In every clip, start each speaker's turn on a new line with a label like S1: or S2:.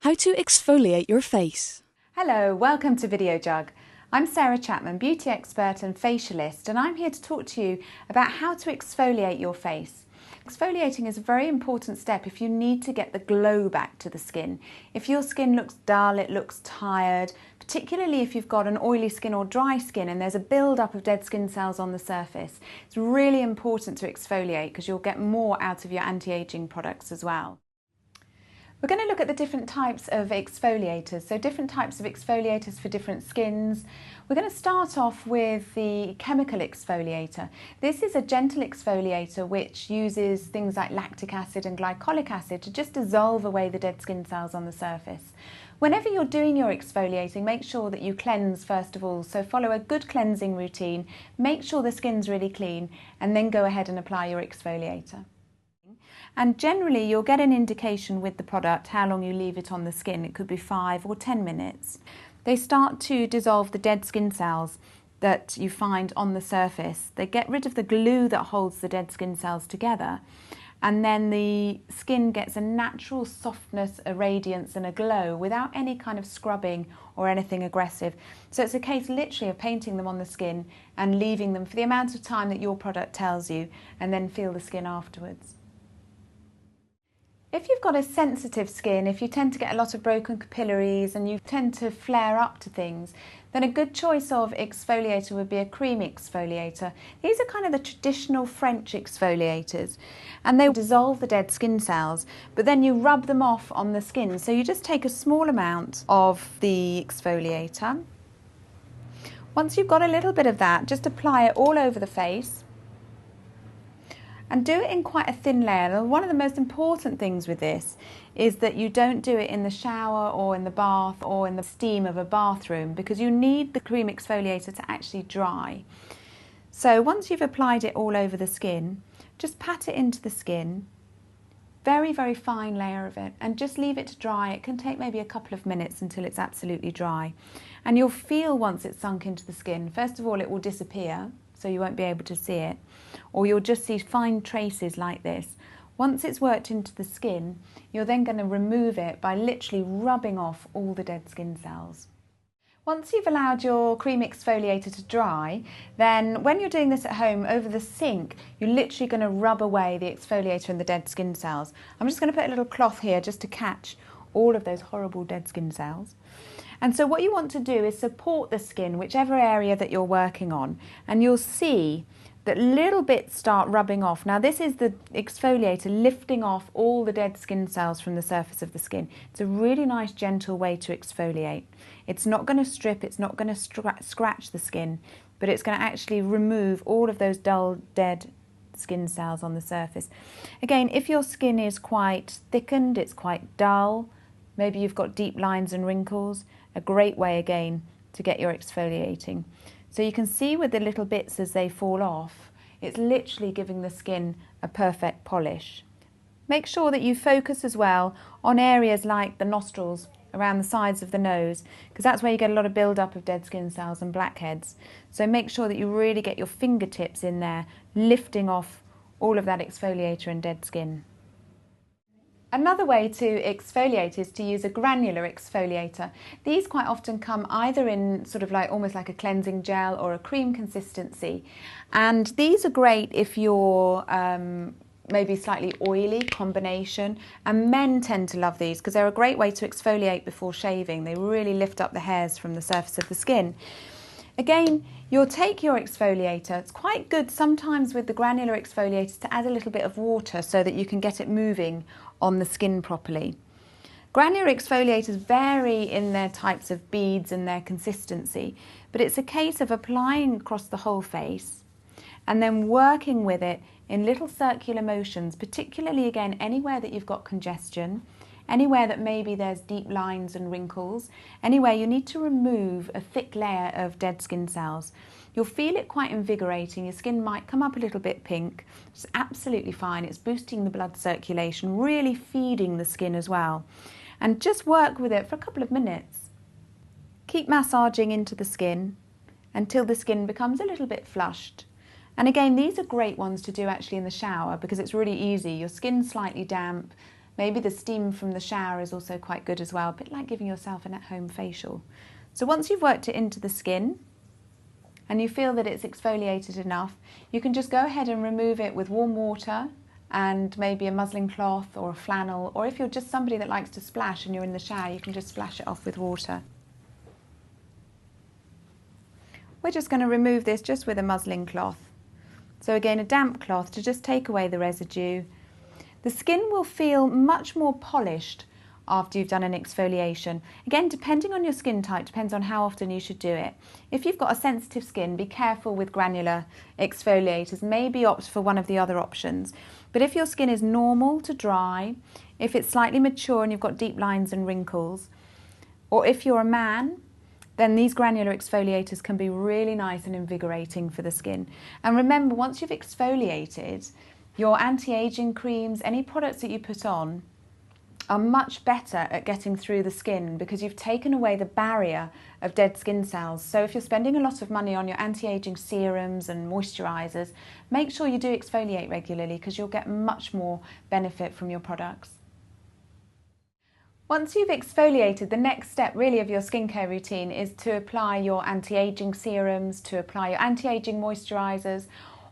S1: How to exfoliate your face.
S2: Hello, welcome to Videojug. I'm Sarah Chapman, beauty expert and facialist, and I'm here to talk to you about how to exfoliate your face. Exfoliating is a very important step if you need to get the glow back to the skin. If your skin looks dull, it looks tired, particularly if you've got an oily skin or dry skin and there's a build-up of dead skin cells on the surface, it's really important to exfoliate because you'll get more out of your anti-aging products as well. We're going to look at the different types of exfoliators, so different types of exfoliators for different skins. We're going to start off with the chemical exfoliator. This is a gentle exfoliator which uses things like lactic acid and glycolic acid to just dissolve away the dead skin cells on the surface. Whenever you're doing your exfoliating, make sure that you cleanse first of all, so follow a good cleansing routine, make sure the skin's really clean, and then go ahead and apply your exfoliator. And generally you'll get an indication with the product how long you leave it on the skin. It could be 5 or 10 minutes. They start to dissolve the dead skin cells that you find on the surface. They get rid of the glue that holds the dead skin cells together, and then the skin gets a natural softness, a radiance and a glow without any kind of scrubbing or anything aggressive. So it's a case literally of painting them on the skin and leaving them for the amount of time that your product tells you, and then feel the skin afterwards. If you've got a sensitive skin, if you tend to get a lot of broken capillaries and you tend to flare up to things, then a good choice of exfoliator would be a cream exfoliator. These are kind of the traditional French exfoliators, and they dissolve the dead skin cells, but then you rub them off on the skin. So you just take a small amount of the exfoliator. Once you've got a little bit of that, just apply it all over the face. And do it in quite a thin layer. And one of the most important things with this is that you don't do it in the shower or in the bath or in the steam of a bathroom, because you need the cream exfoliator to actually dry. So once you've applied it all over the skin, just pat it into the skin, very, very fine layer of it, and just leave it to dry. It can take maybe a couple of minutes until it's absolutely dry. And you'll feel once it's sunk into the skin, first of all, it will disappear, so you won't be able to see it, or you'll just see fine traces like this. Once it's worked into the skin, you're then going to remove it by literally rubbing off all the dead skin cells. Once you've allowed your cream exfoliator to dry, then when you're doing this at home over the sink, you're literally going to rub away the exfoliator and the dead skin cells. I'm just going to put a little cloth here just to catch all of those horrible dead skin cells. And so what you want to do is support the skin, whichever area that you're working on, and you'll see that little bits start rubbing off. Now this is the exfoliator lifting off all the dead skin cells from the surface of the skin. It's a really nice gentle way to exfoliate. It's not going to strip, it's not going to scratch the skin, but it's going to actually remove all of those dull dead skin cells on the surface. Again, if your skin is quite thickened, it's quite dull, maybe you've got deep lines and wrinkles, a great way again to get your exfoliating. So you can see with the little bits as they fall off, it's literally giving the skin a perfect polish. Make sure that you focus as well on areas like the nostrils, around the sides of the nose, because that's where you get a lot of build-up of dead skin cells and blackheads. So make sure that you really get your fingertips in there, lifting off all of that exfoliator and dead skin. Another way to exfoliate is to use a granular exfoliator. These quite often come either in sort of like almost like a cleansing gel or a cream consistency. And these are great if you're maybe slightly oily combination. And men tend to love these because they're a great way to exfoliate before shaving. They really lift up the hairs from the surface of the skin. Again, you'll take your exfoliator. It's quite good sometimes with the granular exfoliators to add a little bit of water so that you can get it moving on the skin properly. Granular exfoliators vary in their types of beads and their consistency, but it's a case of applying across the whole face and then working with it in little circular motions, particularly again anywhere that you've got congestion, anywhere that maybe there's deep lines and wrinkles, anywhere you need to remove a thick layer of dead skin cells. You'll feel it quite invigorating. Your skin might come up a little bit pink. It's absolutely fine. It's boosting the blood circulation, really feeding the skin as well. And just work with it for a couple of minutes. Keep massaging into the skin until the skin becomes a little bit flushed. And again, these are great ones to do actually in the shower because it's really easy. Your skin's slightly damp, Maybe the steam from the shower is also quite good as well, a bit like giving yourself an at-home facial. So once you've worked it into the skin and you feel that it's exfoliated enough, you can just go ahead and remove it with warm water and maybe a muslin cloth or a flannel, or if you're just somebody that likes to splash and you're in the shower, you can just splash it off with water. We're just going to remove this just with a muslin cloth. So again, a damp cloth to just take away the residue. The skin will feel much more polished after you've done an exfoliation. Again, depending on your skin type, depends on how often you should do it. If you've got a sensitive skin, be careful with granular exfoliators. Maybe opt for one of the other options. But if your skin is normal to dry, if it's slightly mature and you've got deep lines and wrinkles, or if you're a man, then these granular exfoliators can be really nice and invigorating for the skin. And remember, once you've exfoliated, your anti-aging creams, any products that you put on, are much better at getting through the skin because you've taken away the barrier of dead skin cells. So if you're spending a lot of money on your anti-aging serums and moisturisers, make sure you do exfoliate regularly because you'll get much more benefit from your products. Once you've exfoliated, the next step really of your skincare routine is to apply your anti-aging serums, to apply your anti-aging moisturisers,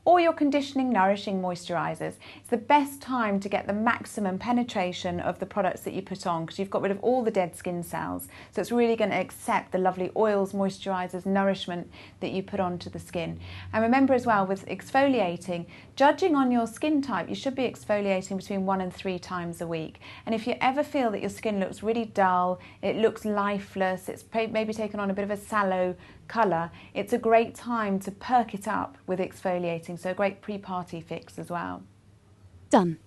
S2: or your conditioning, nourishing moisturisers. It's the best time to get the maximum penetration of the products that you put on because you've got rid of all the dead skin cells. So it's really going to accept the lovely oils, moisturisers, nourishment that you put onto the skin. And remember as well, with exfoliating, judging on your skin type, you should be exfoliating between 1 and 3 times a week. And if you ever feel that your skin looks really dull, it looks lifeless, it's maybe taken on a bit of a sallow colour, it's a great time to perk it up with exfoliating, so a great pre-party fix as well.
S1: Done.